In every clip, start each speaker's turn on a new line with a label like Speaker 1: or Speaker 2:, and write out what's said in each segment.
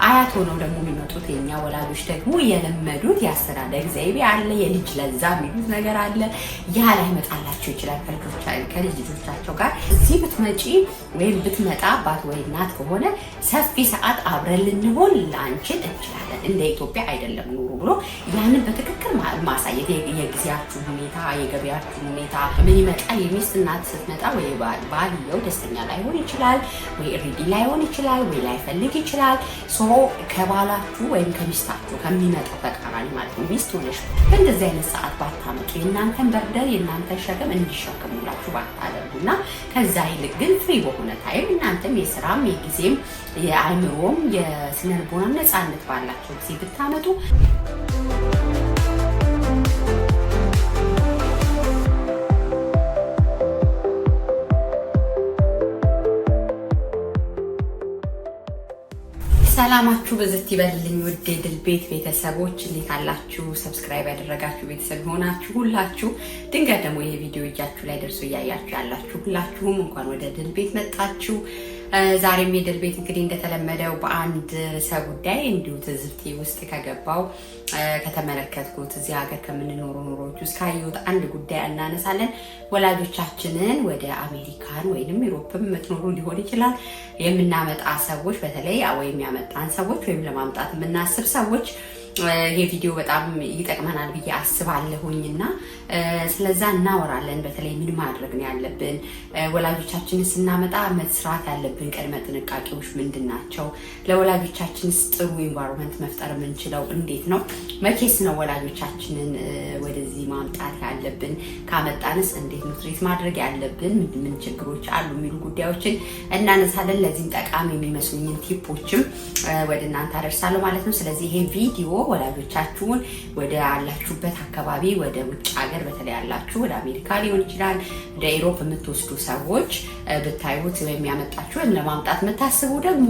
Speaker 1: አያት ሆነው ደግሞ የሚመጡት የኛ ወላጆች ደግሞ የለመዱት ያስተዳደግ ዘይቤ አለ፣ የልጅ ለዛ የሚሉት ነገር አለ። ያ ላይ መጣላቸው ይችላል ከልጅ ልጆቻቸው ጋር። እዚህ ብትመጪ ወይም ብትመጣ አባት ወይ እናት ከሆነ ሰፊ ሰዓት አብረን ልንሆን ላንችል እንችላለን። እንደ ኢትዮጵያ አይደለም ኑሮ ብሎ ያንን በትክክል ማሳየት፣ የጊዜያችሁ ሁኔታ፣ የገበያችሁ ሁኔታ ምን ይመጣል። የሚስት እናት ስትመጣ ወይ ባልየው ደስተኛ ላይሆን ይችላል፣ ወይ ሬዲ ላይሆን ይችላል፣ ወይ ላይፈልግ ይችላል። ከባላችሁ ወይም ከሚስታችሁ ከሚመጣው ተቃራኒ ማለት ነው ሚስት ሆነሽ በእንደዚህ አይነት ሰዓት ባታመጡ የእናንተን በርደር የእናንተን ሸክም እንዲሸከሙላችሁ ባታደርጉና ከዛ ይልቅ ግን ፍሪ በሆነ ታይም እናንተም የስራም የጊዜም የአእምሮም የስነ ልቦና ነፃነት ባላቸው ጊዜ ብታመጡ ሰላማችሁ በዘት ይበልልኝ። ውድ ድል ቤት ቤተሰቦች እንዴት አላችሁ? ሰብስክራይብ ያደረጋችሁ ቤተሰብ ሆናችሁ ሁላችሁ ድንገት ደግሞ ይሄ ቪዲዮ እጃችሁ ላይ ደርሶ እያያችሁ ያላችሁ ሁላችሁም እንኳን ወደ ድል ቤት መጣችሁ። ዛሬም የድል ቤት እንግዲህ እንደተለመደው በአንድ ርዕሰ ጉዳይ እንዲሁ ትዝብቴ ውስጥ ከገባው ከተመለከትኩት እዚህ ሀገር ከምንኖሩ ኑሮች ውስጥ ካየሁት አንድ ጉዳይ እናነሳለን። ወላጆቻችንን ወደ አሜሪካን ወይንም ዩሮፕም የምትኖሩ ሊሆን ይችላል የምናመጣ ሰዎች በተለይ ወይም ያመጣን ሰዎች ወይም ለማምጣት የምናስብ ሰዎች ይሄ ቪዲዮ በጣም ይጠቅመናል ብዬ አስባለሁኝና ስለዛ እናወራለን። በተለይ ምን ማድረግ ነው ያለብን፣ ወላጆቻችንን ስናመጣ መስራት ያለብን ቅድመ ጥንቃቄዎች ምንድናቸው፣ ለወላጆቻችንስ ጥሩ ኢንቫይሮንመንት መፍጠር የምንችለው እንዴት ነው፣ መቼስ ነው ወላጆቻችንን ወደዚህ ማምጣት ያለብን፣ ካመጣንስ እንዴት ነው ትሪት ማድረግ ያለብን፣ ምን ችግሮች አሉ የሚሉ ጉዳዮችን እናነሳለን። ለዚህም ጠቃሚ የሚመስሉኝን ቲፖችም ወደ እናንተ አደርሳለሁ ማለት ነው። ስለዚህ ይሄ ቪዲዮ ወላጆቻችሁን ወደ አላችሁበት አካባቢ ወደ ውጭ ሀገር በተለይ ያላችሁ ወደ አሜሪካ ሊሆን ይችላል ወደ ኢሮፕ የምትወስዱ ሰዎች ብታዩት ወይም ያመጣችሁ ወይም ለማምጣት የምታስቡ ደግሞ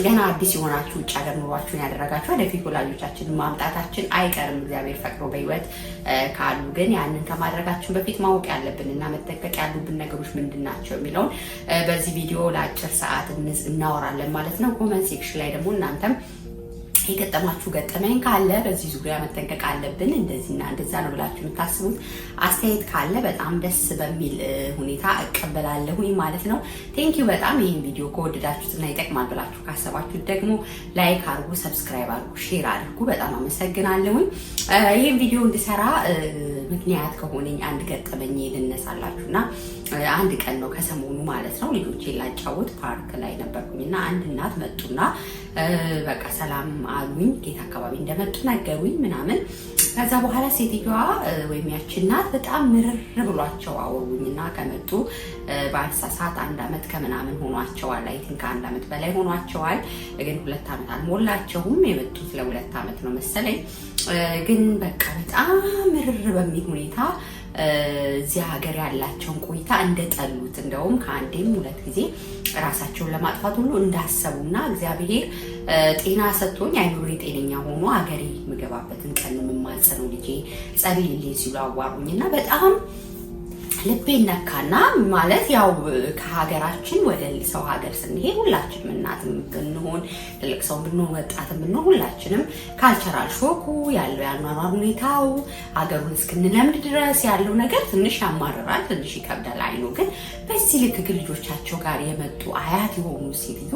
Speaker 1: ገና አዲስ የሆናችሁ ውጭ ሀገር ኑሯችሁን ያደረጋችሁ ወደፊት ወላጆቻችንን ማምጣታችን አይቀርም እግዚአብሔር ፈቅዶ በህይወት ካሉ። ግን ያንን ከማድረጋችን በፊት ማወቅ ያለብንና መጠንቀቅ ያሉብን ነገሮች ምንድናቸው የሚለውን በዚህ ቪዲዮ ለአጭር ሰዓት እናወራለን ማለት ነው። ኮመንት ሴክሽን ላይ ደግሞ እናንተም የገጠማችሁ ገጠመኝ ካለ በዚህ ዙሪያ መጠንቀቅ አለብን እንደዚህና እንደዛ ነው ብላችሁ የምታስቡት አስተያየት ካለ በጣም ደስ በሚል ሁኔታ እቀበላለሁ ማለት ነው። ቴንኪው በጣም። ይሄን ቪዲዮ ከወደዳችሁትና ይጠቅማል ብላችሁ ካሰባችሁ ደግሞ ላይክ አድርጉ፣ ሰብስክራይብ አድርጉ፣ ሼር አድርጉ። በጣም አመሰግናለሁ። ይሄን ቪዲዮ እንድሰራ ምክንያት ከሆነኝ አንድ ገጠመኝ ልነሳላችሁና አንድ ቀን ነው ከሰሞኑ ማለት ነው ልጆቼን ላጫውት ፓርክ ላይ ነበርኩኝና አንድ እናት መጡና በቃ ሰላም አሉኝ። ጌታ አካባቢ እንደመጡ ነገሩኝ ምናምን። ከዛ በኋላ ሴትዮዋ ወይም ያቺ እናት በጣም ምርር ብሏቸው አወሩኝና ከመጡ በአንሳሳት 1 ዓመት ከምናምን ሆኗቸዋል። አይ ቲንክ ከ1 ዓመት በላይ ሆኗቸዋል። ግን 2 ዓመት አልሞላቸውም። የመጡት ለ2 ዓመት ነው መሰለኝ። ግን በቃ በጣም ምርር በሚል ሁኔታ እዚህ ሀገር ያላቸውን ቆይታ እንደጠሉት እንደውም ከአንዴም 2 ጊዜ ራሳቸውን ለማጥፋት ሁሉ እንዳሰቡና እግዚአብሔር ጤና ሰጥቶኝ አይምሮዬ ጤነኛ ሆኖ ሀገሬ የምገባበትን ቀን የምማጸነው ልጄ ጸልይልኝ ሲሉ አዋሩኝና በጣም ልቤ ነካና ማለት ያው ከሀገራችን ወደ ሰው ሀገር ስንሄድ ሁላችንም እናትም ብንሆን ትልቅ ሰው ብንሆን ወጣትም ብንሆን ሁላችንም ካልቸራል ሾኩ ያለው ያኗኗር ሁኔታው ሀገሩን እስክንለምድ ድረስ ያለው ነገር ትንሽ ያማርራል፣ ትንሽ ይከብዳል። አይኑ ግን በዚህ ልክ ግን ልጆቻቸው ጋር የመጡ አያት የሆኑ ሴትዮ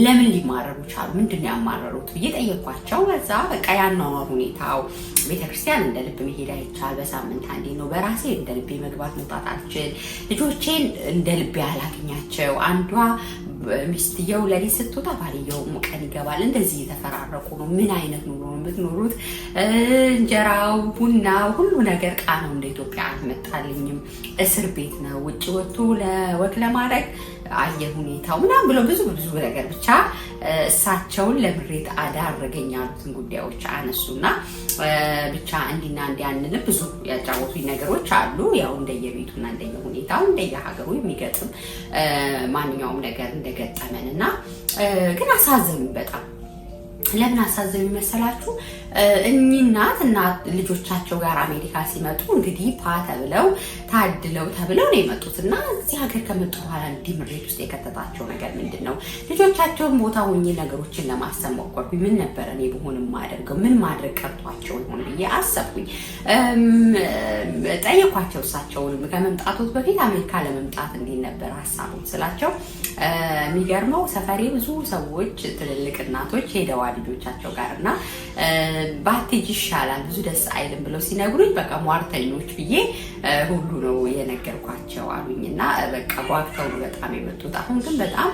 Speaker 1: ለምን ሊማረሩ ቻሉ? ምንድነው ያማረሩት ብዬ ጠየኳቸው። ከዛ በቃ ያኗኗር ሁኔታው ቤተክርስቲያን እንደ ልብ መሄድ አይቻል፣ በሳምንት አንዴ ነው፣ በራሴ እንደ ልቤ መግባት መውጣት አልችል፣ ልጆቼን እንደ ልቤ አላገኛቸው፣ አንዷ ሚስትየው ለሊት ስትወጣ ባልየው ቀን ይገባል፣ እንደዚህ የተፈራረቁ ነው። ምን አይነት ኑሮ ነው የምትኖሩት? እንጀራው ቡናው ሁሉ ነገር ቃናው እንደ ኢትዮጵያ አልመጣልኝም፣ እስር ቤት ነው፣ ውጭ ወጥቶ ለወግ ለማድረግ አየር ሁኔታው ምናምን ብሎ ብዙ ነገር ብቻ እሳቸውን ለምሬት አዳረገኝ ያሉትን ጉዳዮች አነሱና ብቻ እንዲና እንዲያንል ብዙ ያጫወቱኝ ነገሮች አሉ። ያው እንደየቤቱና እንደየሁኔታው እንደየሀገሩ የሚገጥም ማንኛውም ነገር እንደገጠመንና ግን አሳዘኑኝ በጣም ለምን አሳዘኑ መሰላችሁ? እኚህ እናት ልጆቻቸው ጋር አሜሪካ ሲመጡ እንግዲህ ተብለው ታድለው ተብለው ነው የመጡትና እዚህ ሀገር ከመጡ በኋላ እንዲህ ምሬት ውስጥ የከተታቸው ነገር ምንድነው? ልጆቻቸውን ቦታ ሆኜ ነገሮችን ለማሰብ ሞከርኩኝ። ምን ነበር እኔ ብሆን የማደርገው? ምን ማድረግ ቀርቷቸው ይሆን ብዬ አሰብኩኝ። ጠየኳቸው። እሳቸውን ከመምጣቶት በፊት አሜሪካ ለመምጣት እንዴት ነበር ሀሳቡ ስላቸው የሚገርመው ሰፈሬ ብዙ ሰዎች ትልልቅ እናቶች ሄደዋል ልጆቻቸው ጋርና ባትሄጂ ይሻላል ብዙ ደስ አይልም ብለው ሲነግሩኝ በቃ ሟርተኞች ብዬ ሁሉ ነው የነገርኳቸው አሉኝና በቃ ጓግተው ነው በጣም የመጡት። አሁን ግን በጣም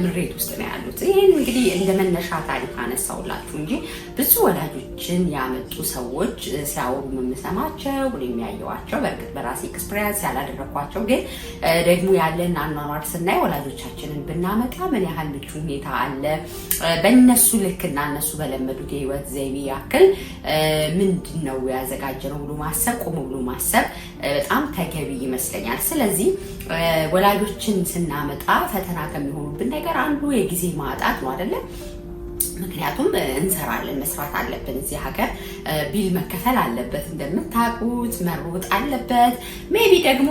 Speaker 1: ምሬት ውስጥ ነው ያሉት። ይሄን እንግዲህ እንደመነሻ ታሪክ አነሳውላችሁ እንጂ ብዙ ወላጆችን ያመጡ ሰዎች ሲያወሩ የምሰማቸው የሚያየዋቸው በእርግጥ በራሴ ኤክስፒሪየንስ ያላደረኳቸው ግን ደግሞ ያለን አኗኗር ስናይ ወላጆቻችንን ብናመጣ ምን ያህል ልጅ ሁኔታ አለ በእነሱ ልክና እነሱ በለመዱት የህይወት ዘይቤ ያክል ምንድነው ያዘጋጀነው ብሎ ማሰብ ቆም ብሎ ማሰብ በጣም ተገቢ ይመስለኛል። ስለዚህ ወላጆችን ስናመጣ ፈተና ከሚሆኑብን ነገር አንዱ የጊዜ ማጣት ነው አይደለ? ምክንያቱም እንሰራለን መስራት አለብን። እዚህ ሀገር ቢል መከፈል አለበት እንደምታውቁት፣ መሮጥ አለበት። ሜቢ ደግሞ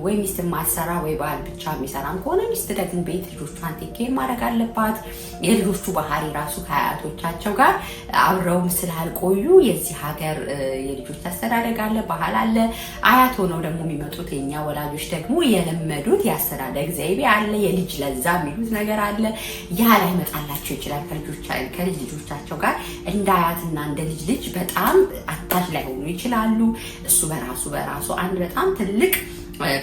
Speaker 1: ወይ ሚስት ማሰራ ወይ ባል ብቻ የሚሰራም ከሆነ ሚስት ደግሞ ቤት ልጆቿን ቴኬር ማድረግ አለባት። የልጆቹ ባህሪ ራሱ ከአያቶቻቸው ጋር አብረው ስላልቆዩ የዚህ ሀገር የልጆች አስተዳደግ አለ፣ ባህል አለ። አያት ሆነው ደግሞ የሚመጡት የኛ ወላጆች ደግሞ የለመዱት የአስተዳደግ ዘይቤ አለ፣ የልጅ ለዛ የሚሉት ነገር አለ። ያ ላይ መጣላቸው ይችላል። ከልጅ ልጆቻቸው ጋር እንደ አያትና እንደ ልጅ በጣም አታች ላይ ሆኑ ይችላሉ። እሱ በራሱ አንድ በጣም ትልቅ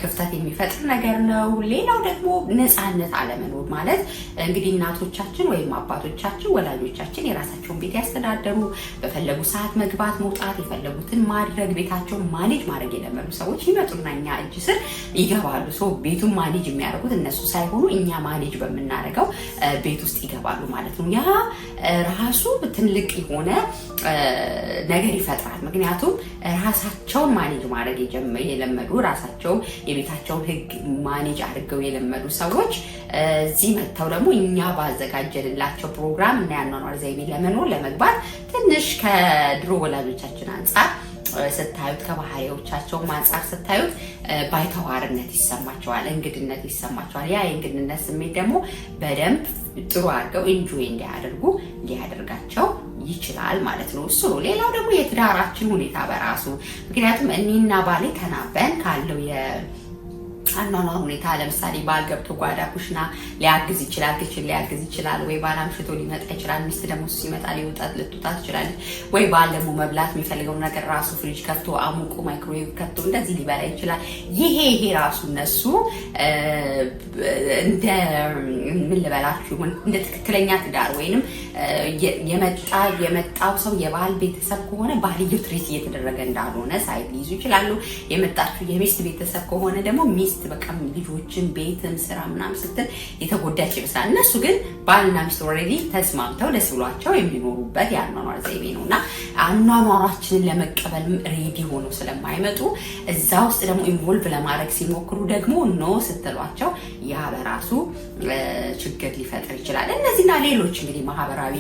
Speaker 1: ክፍተት የሚፈጥር ነገር ነው። ሌላው ደግሞ ነፃነት አለመኖር ማለት እንግዲህ እናቶቻችን ወይም አባቶቻችን ወላጆቻችን የራሳቸውን ቤት ያስተዳደሩ በፈለጉ ሰዓት መግባት መውጣት የፈለጉትን ማድረግ ቤታቸውን ማኔጅ ማድረግ የለመዱ ሰዎች ይመጡና እኛ እጅ ስር ይገባሉ። ሰው ቤቱን ማኔጅ የሚያደርጉት እነሱ ሳይሆኑ እኛ ማኔጅ በምናደርገው ቤት ውስጥ ይገባሉ ማለት ነው። ያ ራሱ ትልቅ የሆነ ነገር ይፈጥራል። ምክንያቱም ራሳቸውን ማኔጅ ማድረግ የለመዱ ራሳቸው የቤታቸውን ሕግ ማኔጅ አድርገው የለመዱ ሰዎች እዚህ መጥተው ደግሞ እኛ ባዘጋጀንላቸው ፕሮግራም እና ያኗኗር ዘይቤ ለመኖር ለመግባት ትንሽ ከድሮ ወላጆቻችን አንጻር ስታዩት ከባህሪዎቻቸው አንጻር ስታዩት ባይተዋርነት ይሰማቸዋል፣ እንግድነት ይሰማቸዋል። ያ የእንግድነት ስሜት ደግሞ በደንብ ጥሩ አድርገው ኢንጆይ እንዲያደርጉ ሊያደርጋቸው ይችላል ማለት ነው። እሱ ነው። ሌላው ደግሞ የትዳራችን ሁኔታ በራሱ ምክንያቱም እኔና ባሌ ተናበን ካለው አኗኗር ሁኔታ ለምሳሌ ባል ገብቶ ጓዳ ኩሽና ሊያግዝ ይችላል፣ ክችን ሊያግዝ ይችላል። ወይ ባል አምሽቶ ሊመጣ ይችላል። ሚስት ደግሞ ሲመጣ ልትወጣ ትችላለች። ወይ ባል ደግሞ መብላት የሚፈልገው ነገር ራሱ ፍሪጅ ከፍቶ አሙቆ ማይክሮዌቭ ከፍቶ እንደዚህ ሊበላ ይችላል። ይሄ ራሱ እነሱ እንደ ምን ልበላችሁ እንደ ትክክለኛ ትዳር ወይንም የመጣው ሰው የባል ቤተሰብ ከሆነ ባልየው ትሪት እየተደረገ እንዳልሆነ ሳይድ ሊይዙ ይችላሉ። የመጣችሁ የሚስት ቤተሰብ ከሆነ ደግሞ ሚስት በቃ ልጆችን ቤትም ስራ ምናምን ስትል የተጎዳች ይመስላል። እነሱ ግን ባልና ሚስት ኦልሬዲ ተስማምተው ደስ ብሏቸው የሚኖሩበት የአኗኗር ዘይቤ ነውና አኗኗራችንን ለመቀበል ሬዲ ሆኖ ስለማይመጡ እዛ ውስጥ ደግሞ ኢንቮልቭ ለማድረግ ሲሞክሩ ደግሞ ኖ ስትሏቸው ያ በራሱ ችግር ሊፈጥር ይችላል። እነዚህና ሌሎች እንግዲህ ማህበራዊ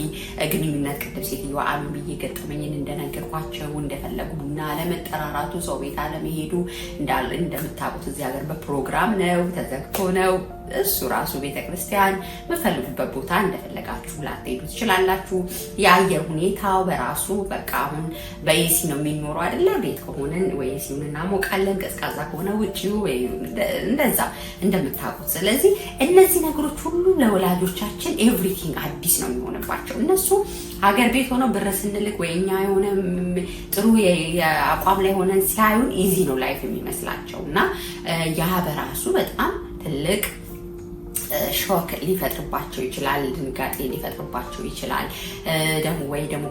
Speaker 1: ግንኙነት ቅድም ሴትዮዋ አሉ ብዬ ገጠመኝን እንደነገርኳቸው እንደፈለጉ ቡና ለመጠራራቱ ሰው ቤት አለመሄዱ እንደምታውቁት እዚህ ሀገር በፕሮግራም ነው ተዘግቶ ነው። እሱ ራሱ ቤተክርስቲያን በፈልጉበት ቦታ እንደፈለጋችሁ ላትሄዱ ትችላላችሁ። የአየር ሁኔታው በራሱ በቃ አሁን በኤሲ ነው የሚኖረው አይደለ? ቤት ከሆነ ወይ ኤሲውን እናሞቃለን፣ ቀዝቃዛ ከሆነ ውጪው ወይ እንደዛ እንደምታውቁት። ስለዚህ እነዚህ ነገሮች ሁሉ ለወላጆቻችን ኤቭሪቲንግ አዲስ ነው የሚሆንባቸው። እነሱ ሀገር ቤት ሆነው ብር ስንልክ ወይ እኛ የሆነ ጥሩ የአቋም ላይ ሆነን ሲያዩን ኢዚ ነው ላይፍ የሚመስላቸው እና ያ በራሱ በጣም ትልቅ ሾክ ሊፈጥርባቸው ይችላል፣ ድንጋጤ ሊፈጥርባቸው ይችላል። ደግሞ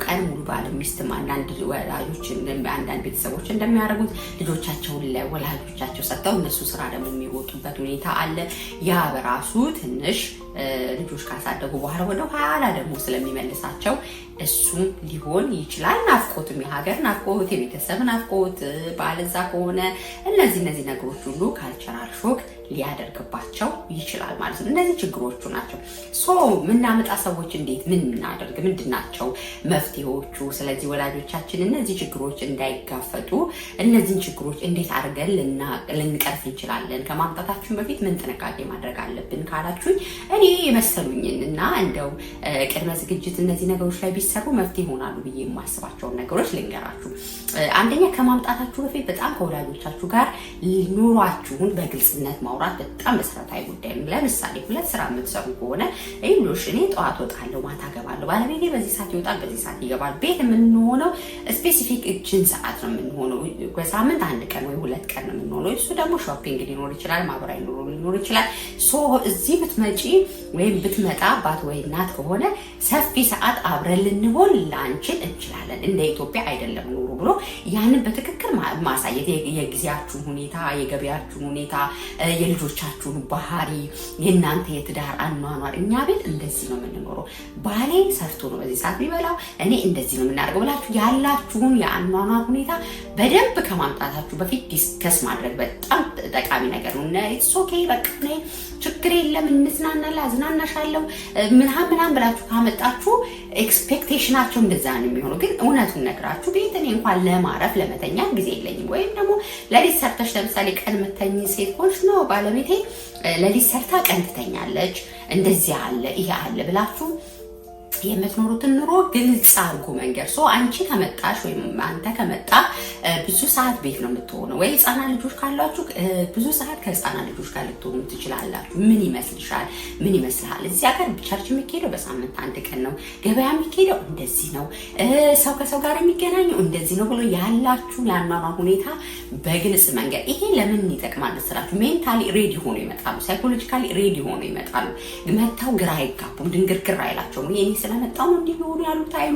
Speaker 1: ቀን ሙሉ ባል ሚስትም አንዳንድ ወላጆች አንዳንድ ቤተሰቦች እንደሚያደርጉት ልጆቻቸውን ለወላጆቻቸው ሰጥተው እነሱ ስራ ደግሞ የሚወጡበት ሁኔታ አለ። ያ በራሱ ትንሽ ልጆች ካሳደጉ በኋላ ወደ ኋላ ደግሞ ስለሚመልሳቸው እሱም ሊሆን ይችላል። ናፍቆትም የሀገር ናፍቆት፣ የቤተሰብ ናፍቆት ባልዛ ከሆነ እነዚህ ነገሮች ሁሉ ካልቸራል ሾክ ሊያደርግባቸው ይችላል ማለት ነው። እነዚህ ችግሮቹ ናቸው። ምናመጣ ሰዎች እንዴት ምን እናደርግ? ምንድናቸው መፍትሄዎቹ? ስለዚህ ወላጆቻችን እነዚህ ችግሮች እንዳይጋፈጡ እነዚህን ችግሮች እንዴት አድርገን ልንቀርፍ እንችላለን? ከማምጣታችን በፊት ምን ጥንቃቄ ማድረግ አለብን ካላችሁኝ እኔ የመሰሉኝን እና እንደው ቅድመ ዝግጅት እነዚህ ነገሮች ላይ ቢሰሩ መፍትሄ ይሆናሉ ብዬ የማስባቸውን ነገሮች ልንገራችሁ። አንደኛ ከማምጣታችሁ በፊት በጣም ከወላጆቻችሁ ጋር ኑሯችሁን በግልጽነት ማውራት በጣም መሰረታዊ ጉዳይ ነው። ለምሳሌ ሁለት ስራ የምትሰሩ ከሆነ ይሉሽ እኔ ጠዋት ወጣለሁ ማታ ገባለሁ፣ ባለቤቴ በዚህ ሰዓት ይወጣል በዚህ ሰዓት ይገባል። ቤት የምንሆነው ስፔሲፊክ እችን ሰዓት ነው የምንሆነው። በሳምንት አንድ ቀን ወይ ሁለት ቀን ነው የምንሆነው። እሱ ደግሞ ሾፒንግ ሊኖር ይችላል፣ ማህበራዊ ኑሮ ሊኖር ይችላል። እዚህ ብትመጪ ወይም ብትመጣ አባት ወይ እናት ከሆነ ሰፊ ሰዓት አብረን ልንሆን ላንችል እንችላለን። እንደ ኢትዮጵያ አይደለም ኑሮ ብሎ ያንን በትክክል ማሳየት፣ የጊዜያችሁን ሁኔታ፣ የገበያችሁን ሁኔታ፣ የልጆቻችሁን ባህሪ፣ የእናንተ የትዳር አኗኗር። እኛ ቤት እንደዚህ ነው የምንኖረው፣ ባሌ ሰርቶ ነው በዚህ ሰዓት የሚበላው፣ እኔ እንደዚህ ነው የምናደርገው ብላችሁ ያላችሁን የአኗኗር ሁኔታ በደንብ ከማምጣታችሁ በፊት ዲስከስ ማድረግ በጣም ጠቃሚ ነገር ነው። ኢትስ ኦኬ በቃ ችግር የለም እንዝናናለን፣ አዝናናሻለሁ ምናምን ብላችሁ ካመጣችሁ ኤክስፔክቴሽናቸው እንደዛ ነው የሚሆነው። ግን እውነቱን ነግራችሁ ቤት እኔ እንኳን ለማረፍ ለመተኛ ጊዜ የለኝም፣ ወይም ደግሞ ለሊት ሰርተሽ ለምሳሌ ቀን መተኝ ሴት ሆንሽ ነው ባለቤቴ ለሊት ሰርታ ቀን ትተኛለች እንደዚህ አለ ይሄ አለ ብላችሁ የምትኖሩትን ኑሮ ግልጽ አድርጎ መንገር። አንቺ ከመጣሽ ወይም አንተ ከመጣ ብዙ ሰዓት ቤት ነው የምትሆነው፣ ወይ ህፃናት ልጆች ካሏችሁ ብዙ ሰዓት ከህፃናት ልጆች ጋር ልትሆኑ ትችላላችሁ። ምን ይመስልሻል? ምን ይመስልሃል? እዚህ ሀገር ቸርች የሚካሄደው በሳምንት አንድ ቀን ነው፣ ገበያ የሚካሄደው እንደዚህ ነው፣ ሰው ከሰው ጋር የሚገናኘው እንደዚህ ነው ብሎ ያላችሁን የአኗኗር ሁኔታ በግልጽ መንገር። ይሄ ለምን ይጠቅማል ስላችሁ ሜንታሊ ሬዲ ሆኖ ይመጣሉ፣ ሳይኮሎጂካሊ ሬዲ ሆኖ ይመጣሉ። መታው ግራ አይጋቡም፣ ድንግርግር አይላቸውም። ይሄ ስለመጣው ነው እንዲህ ሆኖ ያሉት አይሉ፣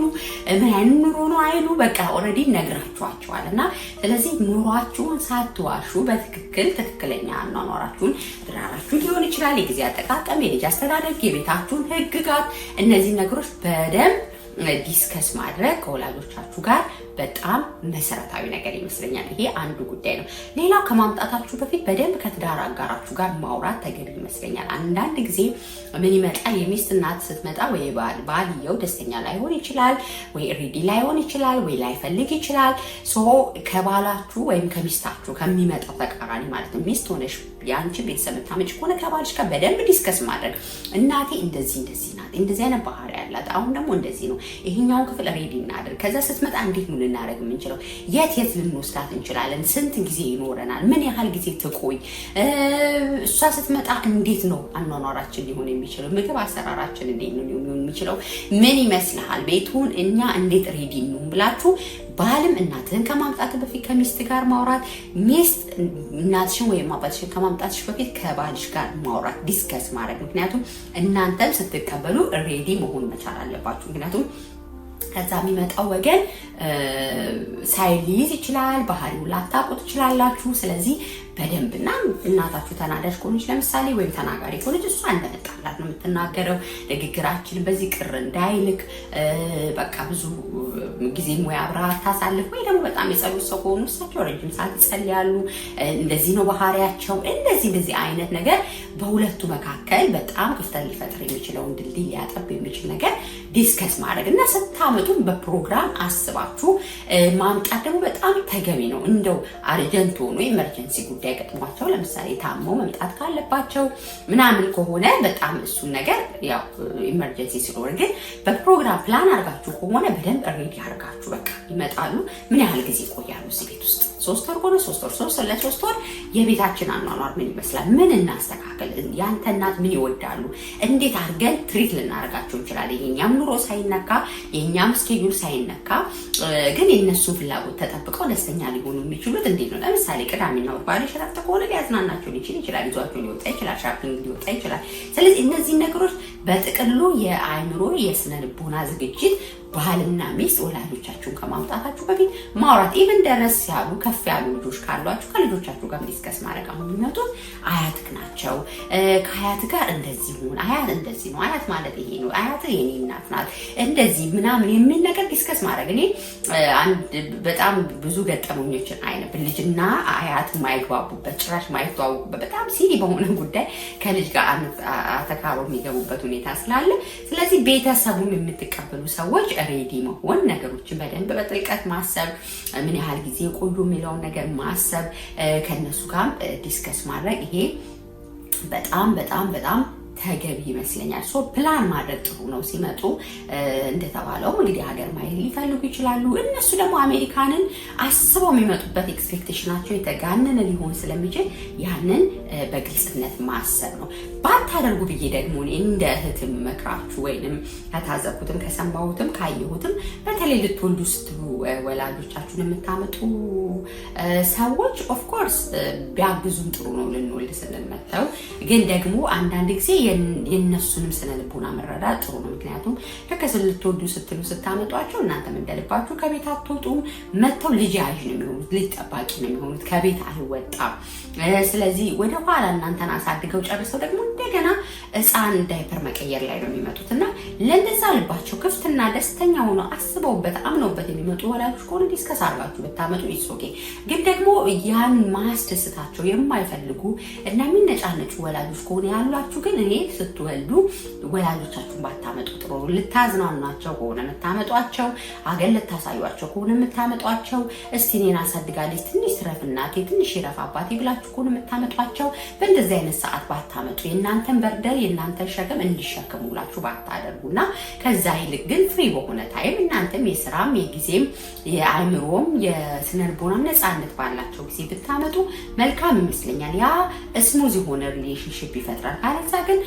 Speaker 1: ምን አይነት ኑሮ ነው አይሉ። በቃ ኦልሬዲ ነግራችኋቸዋል። እና ስለዚህ ኑሯችሁን ሳትዋሹ በትክክል ትክክለኛ አኗኗራችሁን፣ ትዳራችሁን ሊሆን ይችላል፣ የጊዜ አጠቃቀም፣ የልጅ አስተዳደግ፣ የቤታችሁን ህግጋት፣ እነዚህ ነገሮች በደንብ ዲስከስ ማድረግ ከወላጆቻችሁ ጋር በጣም መሰረታዊ ነገር ይመስለኛል። ይሄ አንዱ ጉዳይ ነው። ሌላው ከማምጣታችሁ በፊት በደንብ ከትዳር አጋራችሁ ጋር ማውራት ተገቢ ይመስለኛል። አንዳንድ ጊዜ ምን ይመጣል፣ የሚስት እናት ስትመጣ ወይ ባልየው ደስተኛ ላይሆን ይችላል፣ ወይ ሬዲ ላይሆን ይችላል፣ ወይ ላይፈልግ ይችላል። ከባላችሁ ወይም ከሚስታችሁ ከሚመጣው ተቃራኒ ማለት ነው። ሚስት ሆነሽ የአንቺ ቤተሰብ የምታመጭ ከሆነ ከባልሽ ጋር በደንብ ዲስከስ ማድረግ፣ እናቴ እንደዚህ ናት፣ እንደዚህ አይነት ባህሪ ያላት፣ አሁን ደግሞ እንደዚህ ነው፣ ይሄኛውን ክፍል ሬዲ እናድርግ፣ ከዛ ስትመጣ እንዴት ነው ልናደርግ የምንችለው፣ የት ልንወስዳት እንችላለን፣ ስንት ጊዜ ይኖረናል፣ ምን ያህል ጊዜ ትቆይ፣ እሷ ስትመጣ እንዴት ነው አኗኗራችን ሊሆን የሚችለው፣ ምግብ አሰራራችን እንዴት ነው ሊሆን የሚችለው፣ ምን ይመስልሃል፣ ቤቱን እኛ እንዴት ሬዲ ነው ብላችሁ ባልም እናትህን ከማምጣት በፊት ከሚስት ጋር ማውራት፣ ሚስት እናትሽን ወይም አባትሽን ከማምጣትሽ በፊት ከባልሽ ጋር ማውራት፣ ዲስከስ ማድረግ። ምክንያቱም እናንተም ስትቀበሉ ሬዲ መሆን መቻል አለባችሁ። ምክንያቱም ከዛ የሚመጣው ወገን ሳይሊዝ ይችላል፣ ባህሪውን ላታውቁ ትችላላችሁ። ስለዚህ በደንብና እናታችሁ ተናዳጅ ከሆነች ለምሳሌ ወይም ተናጋሪ ከሆነች እሷ እንደመጣላት ነው የምትናገረው። ንግግራችን በዚህ ቅር እንዳይልክ በቃ ብዙ ጊዜ ሙያ አብረሃት ታሳልፍ። ወይ ደግሞ በጣም የጸሎት ሰው ከሆኑ እሳቸው ረጅም ሰዓት ይጸልያሉ፣ እንደዚህ ነው ባህሪያቸው። እንደዚህ አይነት ነገር በሁለቱ መካከል በጣም ክፍተት ሊፈጥር የሚችለውን ድልድይ ሊያጠብ የሚችል ነገር ዲስከስ ማድረግ እና ስታመጡ በፕሮግራም አስባችሁ ማምጣት ደግሞ በጣም ተገቢ ነው። እንደው አርጀንት ሆኖ ኢመርጀንሲ ጉዳይ ገጥሟቸው ለምሳሌ ታመው መምጣት ካለባቸው ምናምን ከሆነ በጣም እሱን ነገር ያው ኢመርጀንሲ ስለሆነ፣ ግን በፕሮግራም ፕላን አድርጋችሁ ከሆነ በደንብ ሬዲ አድርጋችሁ በቃ ይመጣሉ። ምን ያህል ጊዜ ይቆያሉ እዚህ ቤት ውስጥ? 3 ወር ከሆነ 3 ወር፣ 3 ወር የቤታችን አኗኗር ምን ይመስላል? ምን እናስተካከል? ያንተ እናት ምን ይወዳሉ? እንዴት አድርገን ትሪት ልናደርጋቸው እንችላለን? የኛም ኑሮ ሳይነካ የኛም ስኬጁል ሳይነካ ግን የነሱን ፍላጎት ተጠብቀው ደስተኛ ሊሆኑ የሚችሉት እንዴት ነው? ለምሳሌ ቅዳሜና እሑድ ባልሽ እረፍት ከሆነ ሊያዝናናቸው ይችላል፣ ይዟቸው ሊወጣ ይችላል፣ ሻፒንግ ሊወጣ ይችላል። ስለዚህ እነዚህ ነገሮች በጥቅሉ የአእምሮ የስነ ልቦና ዝግጅት ባልና ሚስት ወላጆቻችሁን ከማምጣታችሁ በፊት ማውራት፣ ኢቭን ደረስ ያሉ ከፍ ያሉ ልጆች ካሏችሁ ከልጆቻችሁ ጋር ዲስከስ ማድረግ አሁን የሚመጡት አያትክ ናቸው። ከአያት ጋር እንደዚህ ሆነ፣ አያት እንደዚህ ነው፣ አያት ማለት ይሄ ነው፣ አያት የኔ እናት ናት እንደዚህ ምናምን የሚል ነገር ዲስከስ ማድረግ። እኔ አንድ በጣም ብዙ ገጠመኞችን አይነት ልጅና አያት ማይግባቡበት ጭራሽ ማይተዋወቁበት በጣም ሲሪ በሆነ ጉዳይ ከልጅ ጋር አተካሮ የሚገቡበት ሁኔታ ስላለ፣ ስለዚህ ቤተሰቡን የምትቀበሉ ሰዎች ሬዲ መሆን፣ ነገሮችን በደንብ በጥልቀት ማሰብ፣ ምን ያህል ጊዜ ቆዩ የሚለውን ነገር ማሰብ፣ ከነሱ ጋር ዲስከስ ማድረግ ይሄ በጣም በጣም በጣም ተገቢ ይመስለኛል። ሶ ፕላን ማድረግ ጥሩ ነው። ሲመጡ እንደተባለው እንግዲህ ሀገር ማየት ሊፈልጉ ይችላሉ። እነሱ ደግሞ አሜሪካንን አስበው የሚመጡበት ኤክስፔክቴሽናቸው የተጋነነ ሊሆን ስለሚችል ያንን በግልጽነት ማሰብ ነው። ባታደርጉ ብዬ ደግሞ እንደ እህትም መክራችሁ ወይንም ከታዘብኩትም ከሰማሁትም ካየሁትም በተለይ ልትወልዱ ስትሉ ወላጆቻችሁን የምታመጡ ሰዎች ኦፍ ኮርስ ቢያግዙም ጥሩ ነው። ልንወልድ ስንመጣው ግን ደግሞ አንዳንድ ጊዜ የነሱንም ስነ ልቦና መረዳት ጥሩ ነው። ምክንያቱም ከከስል ልትወልዱ ስትሉ ስታመጧቸው እናንተም እንደልባችሁ ከቤት አትወጡም። መተው ልጅ ያዥ ነው የሚሆኑት፣ ልጅ ጠባቂ ነው የሚሆኑት፣ ከቤት አይወጣም። ስለዚህ ወደ ኋላ እናንተን አሳድገው ጨርሰው ደግሞ እንደገና ሕፃን ዳይፐር መቀየር ላይ ነው የሚመጡት እና ለእንደዛ ልባቸው ክፍትና ደስተኛ ሆኖ አስበውበት አምነውበት የሚመጡ ወላጆች ከሆነ ዲስከስ አድርጋችሁ ብታመጡ ኦኬ። ግን ደግሞ ያን ማስደስታቸው የማይፈልጉ እና የሚነጫነጩ ወላጆች ከሆነ ያሏችሁ ግን እኔ ስትወልዱ ወላጆቻችሁን ባታመጡ ጥሩ ነው። ልታዝናኗቸው ከሆነ የምታመጧቸው፣ አገር ልታሳዩቸው ከሆነ የምታመጧቸው፣ እስቲ እኔን አሳድጋለች ትንሽ ትረፍ እናቴ ትንሽ ይረፍ አባቴ ብላችሁ ከሆነ የምታመጧቸው፣ በእንደዚህ አይነት ሰዓት ባታመጡ፣ የእናንተን በርደር የእናንተን ሸክም እንዲሸከሙላችሁ ባታደርጉና ከዛ ይልቅ ግን ፍሪ በሆነ ታይም እናንተም የስራም የጊዜም የአእምሮም የስነልቦናም ነፃነት ባላቸው ጊዜ ብታመጡ መልካም ይመስለኛል። ያ ስሙዝ የሆነ ሪሌሽንሽፕ ይፈጥራል። ካለዛ ግን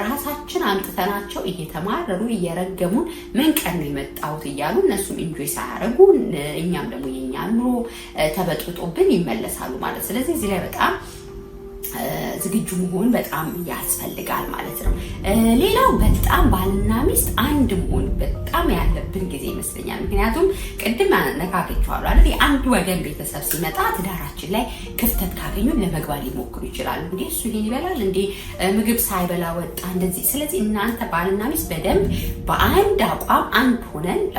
Speaker 1: ራሳችን አምጥተናቸው እየተማረሩ እየረገሙን ምን ቀን ነው የመጣሁት እያሉ እነሱም ኢንጆይ ሳያደርጉ እኛም ደግሞ የኛ ኑሮ ተበጥብጦብን ይመለሳሉ ማለት። ስለዚህ እዚህ ላይ በጣም ዝግጁ መሆን በጣም ያስፈልጋል ማለት ነው። ሌላው በጣም ባልና ሚስት አንድ መሆን በጣም ያለብን ጊዜ ይመስለኛል። ምክንያቱም ቅድም ነካከቻለሁ አይደል? የአንድ ወገን ቤተሰብ ሲመጣ ትዳራችን ላይ ክፍተት ካገኙ ለመግባት ሊሞክሩ ይችላሉ። እንዴ እሱ ይሄን ይበላል እንዴ ምግብ ሳይበላ ወጣ እንደዚህ። ስለዚህ እናንተ ባልና ሚስት በደንብ በአንድ አቋም አንድ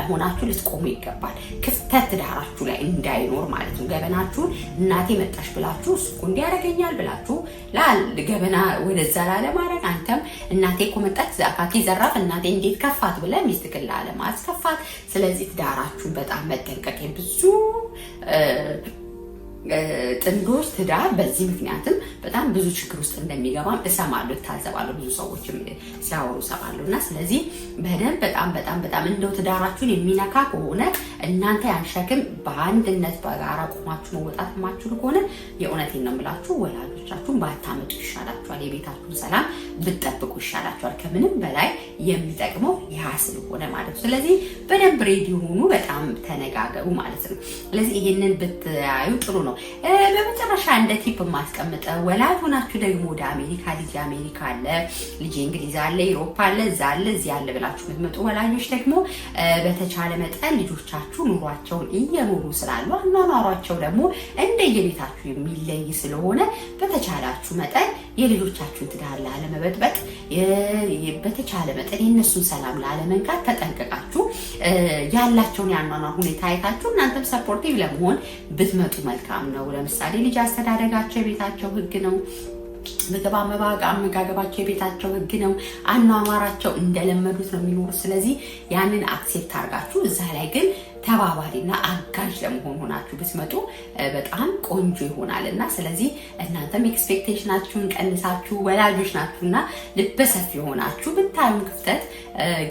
Speaker 1: ሆናችሁ ልትቆሙ ይገባል። ክፍተት ትዳራችሁ ላይ እንዳይኖር ማለት ነው። ገበናችሁን እናቴ መጣሽ ብላችሁ እሱ እንዲያደርገኛል ብላችሁ ገበና ወደዛ ላለ ማድረግ፣ አንተም እናቴ እኮ መጣች ዛካቲ ዘራፍ እናቴ እንዴት ከፋት ብለህ ሚስትክን ላለማስከፋት። ስለዚህ ትዳራችሁን በጣም መጠንቀቅ ብዙ ጥንዶች ትዳር በዚህ ምክንያትም በጣም ብዙ ችግር ውስጥ እንደሚገባም እሰማለሁ፣ እታዘባለሁ፣ ብዙ ሰዎችም ሲያወሩ እሰማለሁ። እና ስለዚህ በደንብ በጣም እንደው ትዳራችሁን የሚነካ ከሆነ እናንተ ያን ሸክም በአንድነት በጋራ ቆማችሁ መወጣት የማትችሉ ከሆነ የእውነቴን ነው የምላችሁ ወላጆቻችሁን ባታመጡ ይሻላችኋል። የቤታችሁን ሰላም ብትጠብቁ ይሻላችኋል። ከምንም በላይ የሚጠቅመው ያ ስለሆነ ማለት ነው። ስለዚህ በደንብ ሬዲ ሆኑ፣ በጣም ተነጋገሩ ማለት ነው። ስለዚህ ይሄንን ብታዩ ጥሩ ነው። በመጨረሻ እንደ ቲፕ ማስቀምጠው ወላጅ ሆናችሁ ደግሞ ወደ አሜሪካ ልጅ አሜሪካ አለ፣ ልጅ እንግሊዝ አለ፣ ዩሮፓ አለ፣ እዛ አለ፣ እዚህ አለ ብላችሁ የምትመጡ ወላጆች ደግሞ በተቻለ መጠን ልጆቻችሁ ኑሯቸውን እየኖሩ ስላሉ አኗኗሯቸው ደግሞ እንደየቤታችሁ የሚለይ ስለሆነ በተቻላችሁ መጠን የልጆቻችሁን ትዳር ላለመበጥበጥ በተቻለ መጠን የእነሱን ሰላም ላለመንካት ተጠንቀቃችሁ ያላቸውን ያኗኗር ሁኔታ አይታችሁ እናንተም ሰፖርቲቭ ለመሆን ብትመጡ መልካም ነው። ለምሳሌ ልጅ አስተዳደጋቸው የቤታቸው ሕግ ነው። ምግብ አመጋገባቸው የቤታቸው ሕግ ነው። አኗኗራቸው እንደለመዱት ነው የሚኖሩት። ስለዚህ ያንን አክሴፕት አድርጋችሁ እዛ ላይ ግን ተባባሪና አጋዥ ለመሆን ሆናችሁ ብትመጡ በጣም ቆንጆ ይሆናልና ስለዚህ እናንተም ኤክስፔክቴሽናችሁን ቀንሳችሁ ወላጆች ናችሁና ልበሰፊ ሆናችሁ ብታዩም ክፍተት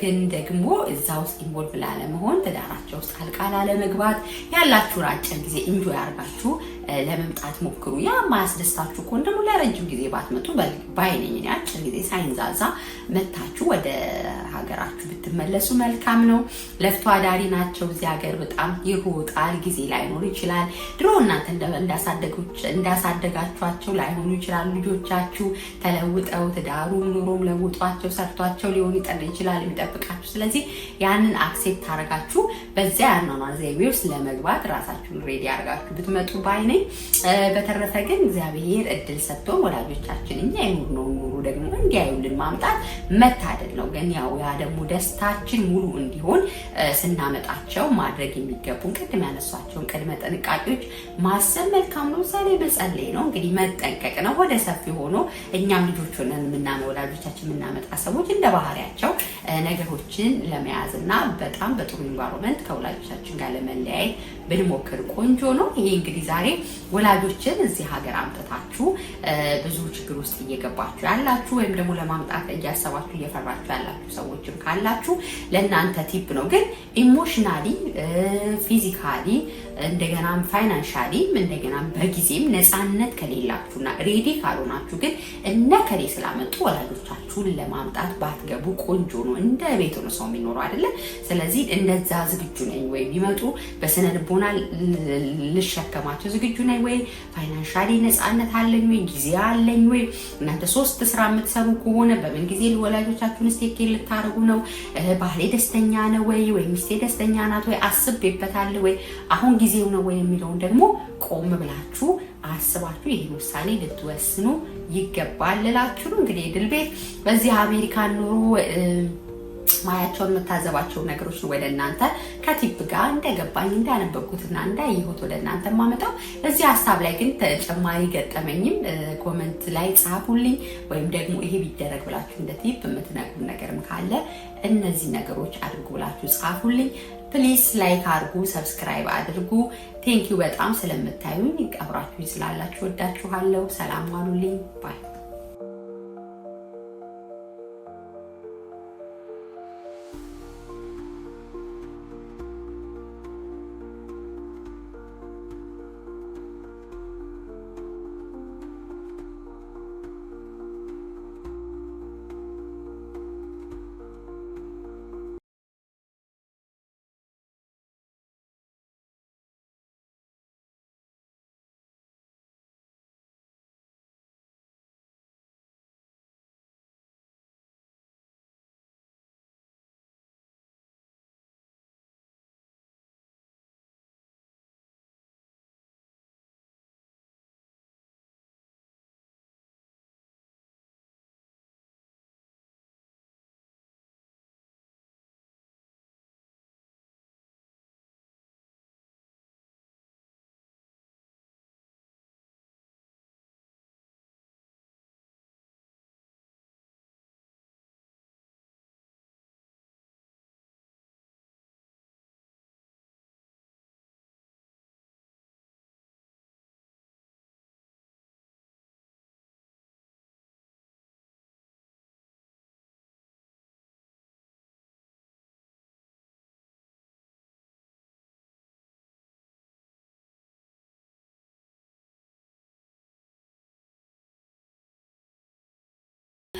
Speaker 1: ግን ደግሞ እዛ ውስጥ ኢንቮልቭ ላለመሆን ትዳራቸው ውስጥ ጣልቃ ላለመግባት ያላችሁን አጭር ጊዜ ኢንጆይ አድርጋችሁ ለመምጣት ሞክሩ። ያ ማያስደስታችሁ ከሆነ ደግሞ ለረጅም ጊዜ ባትመጡ ባይነኝ አጭር ጊዜ ሳይንዛዛ መታችሁ ወደ
Speaker 2: ሀገራችሁ ብትመለሱ መልካም ነው። ለፍቶ አዳሪ ናቸው እዚህ ሀገር በጣም ይሮጣል፣ ጊዜ ላይኖር ይችላል። ድሮ እናንተ እንዳሳደጋችኋቸው ላይሆኑ ይችላሉ። ልጆቻችሁ ተለውጠው ትዳሩም ኑሮም ለውጧቸው ሰርቷቸው ሊሆን ይችላል የሚጠብቃችሁ። ስለዚህ ያንን አክሴፕት አድርጋችሁ በዚያ ያኗኗር ዘይቤ ውስጥ ለመግባት ራሳችሁን ሬዲ አድርጋችሁ ብትመጡ ባይ ነኝ። በተረፈ ግን እግዚአብሔር እድል ሰጥቶን ወላጆቻችን እኛ የኖርነውን ኑሮ ደግሞ እንዲያዩልን ማምጣት መታደል ነው። ግን ያው ያ ደግሞ ደስታችን ሙሉ እንዲሆን ስናመጣቸው ማድረግ የሚገቡን ቅድም ያነሷቸውን ቅድመ ጥንቃቄዎች ማሰብ መልካም ነው። ዛሬ መጸለይ ነው እንግዲህ መጠንቀቅ ነው። ወደ ሰፊ ሆኖ እኛም ልጆች ሆነን ወላጆቻችን የምናመጣ ሰዎች እንደ ባህሪያቸው ነገሮችን ለመያዝ እና በጣም በጥሩ ኢንቫይሮንመንት ከወላጆቻችን ጋር ለመለያየት ብንሞክር ቆንጆ ነው። ይሄ እንግዲህ ዛሬ ወላጆችን እዚህ ሀገር አምጥታችሁ ብዙ ችግር ውስጥ እየገባችሁ ያላችሁ ወይም ደግሞ ለማምጣት እያሰባችሁ እየፈራችሁ ያላችሁ ሰዎችም ካላችሁ ለእናንተ ቲፕ ነው። ግን ኢሞሽናሊ፣ ፊዚካሊ እንደገናም ፋይናንሻሊ እንደገናም በጊዜም ነፃነት ከሌላችሁና ሬዲ ካልሆናችሁ ግን እነ ከሌ ስላመጡ ወላጆቻችሁን ለማምጣት ባትገቡ ቆንጆ ነው። እንደ ቤት ነው ሰው የሚኖረው አይደለ? ስለዚህ እንደዛ ዝግጁ ነኝ ወይ ቢመጡ በስነ ልቦና ልሸከማቸው ዝግጁ ነኝ ወይ? ፋይናንሻሊ ነፃነት አለኝ ወይ? ጊዜ አለኝ ወይ? እናንተ 3 ስራ የምትሰሩ ከሆነ በምን ጊዜ ወላጆቻችሁን ስቴክ ልታረጉ ነው? ባሌ ደስተኛ ነው ወይ? ወይ ሚስቴ ደስተኛ ናት ወይ? አስቤበታለሁ ወይ? አሁን ጊዜው ነው ወይ የሚለውን ደግሞ ቆም ብላችሁ አስባችሁ ይሄን ውሳኔ ልትወስኑ ይገባል እላችሁ ነው። እንግዲህ ድል ቤት በዚህ አሜሪካን ኑሮ ማያቸውን የምታዘባቸው ነገሮች ነው ወደ እናንተ ከቲፕ ጋር እንደገባኝ እንዳነበብኩትና እንዳየሁት ወደ እናንተ ማመጣው። እዚህ ሀሳብ ላይ ግን ተጨማሪ ገጠመኝም ኮሜንት ላይ ጻፉልኝ፣ ወይም ደግሞ ይሄ ቢደረግ ብላችሁ እንደ ቲፕ የምትነግሩ ነገርም ካለ እነዚህ ነገሮች አድርጉ ብላችሁ ጻፉልኝ። ፕሊስ ላይክ አድርጉ፣ ሰብስክራይብ አድርጉ። ቴንኪው በጣም ስለምታዩኝ፣ አብራችሁ ስላላችሁ ወዳችኋለሁ። ሰላም ዋሉልኝ ባይ